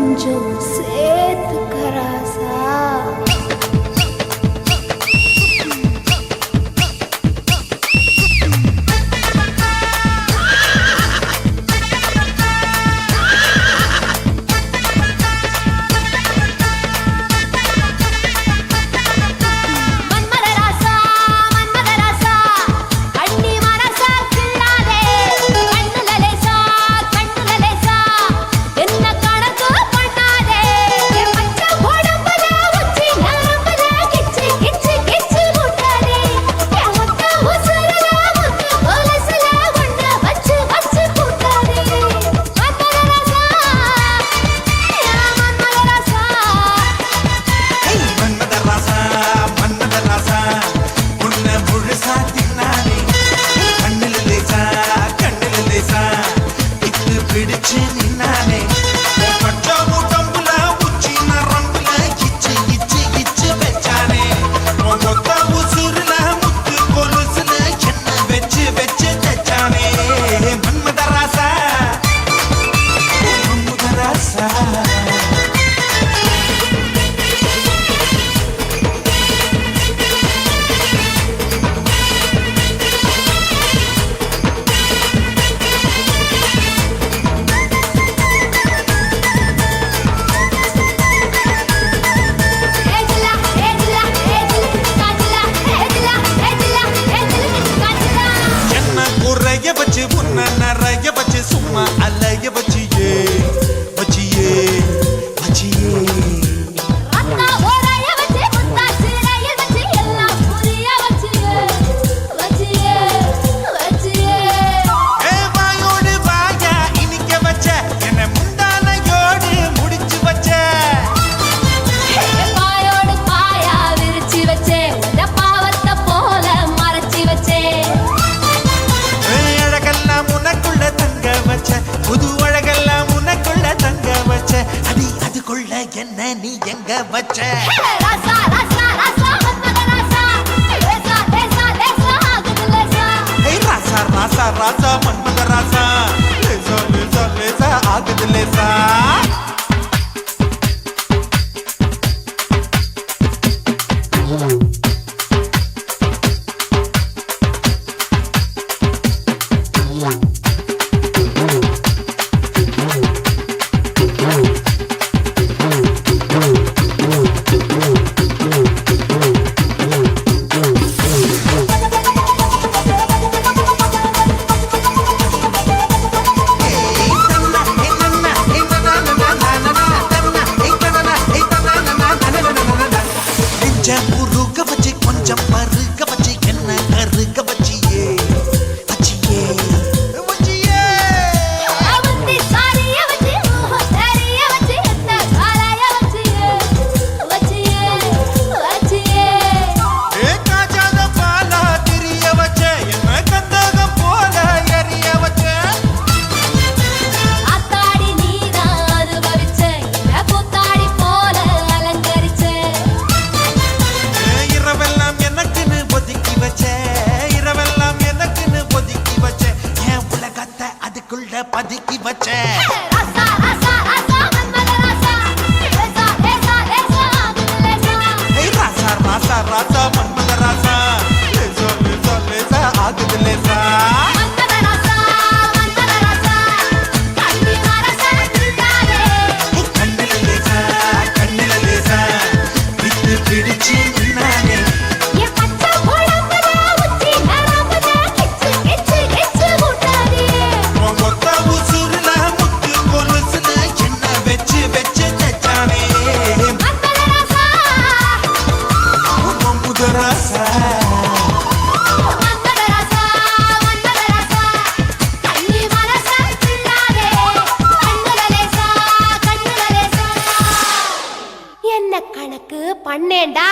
கொஞ்சம் சேர்த்துக்கராசா. நிறைய வச்சு சும்மா அலைய வச்சியே வச்சியே வச்சியே என்ன நீ எங்க வச்ச ராசா ராசா ராசா மன்மதராசா லேசா லேசா லேசா ஆகுதுலேசா ஏய் ராசா ராசா ராசா மன்மதராசா லேசா லேசா லேசா ஆகுதுலேசா கொஞ்சம் பருக்க வச்சு என்ன கருக்க வச்சியே வச்சியே வச்சியே அவந்தி சாரிய வச்சு சாரிய வச்சு என்ன சாராய வச்சியே வச்சியே வச்சியே ஏ காஜாத பாலா திரிய வச்ச என்ன கந்தகம் போல எரிய வச்ச ஆத்தாடி நீதான் அனுபவிச்ச என்ன கூத்தாடி போல அலங்கரிச்ச இரவெல்லாம் எனக்குன்னு ஒதுக்கி வச்ச இரவெல்லாம் எனக்குன்னு ஒதுக்கி வச்ச என் உலகத்தை அதுக்குள்ள பதுக்கி வச்ச ராசா ராசா ராசா மன்மதராசா லேசா லேசா லேசா ஆகுதுலேசா ஏய் ராசா ராசா ராசா மன்மதராசா லேசா லேசா லேசா ஆகுதுலேசா மன்மதராசா மன்மதராசா கண்ணி மரசா நின்றாரே கண்ணில லேசா கண்ணில லேசா விட்டு பிடிச்சு நின்னானே என் பச்சை உடம்புல உச்சி நரம்புல கிச்சு கிச்சு கிச்சு ஊட்டாதே கொத்த உசுருல முத்து கொலுசுல என்ன வச்சு வச்சு தச்சானே மன்மதராசா மன்மதராசா மன்மதராசா மன்மதராசா கண்ணி மரசா நின்றாரே கண்ணுல லேசா என்ன கணக்கு பண்ணேன்டா.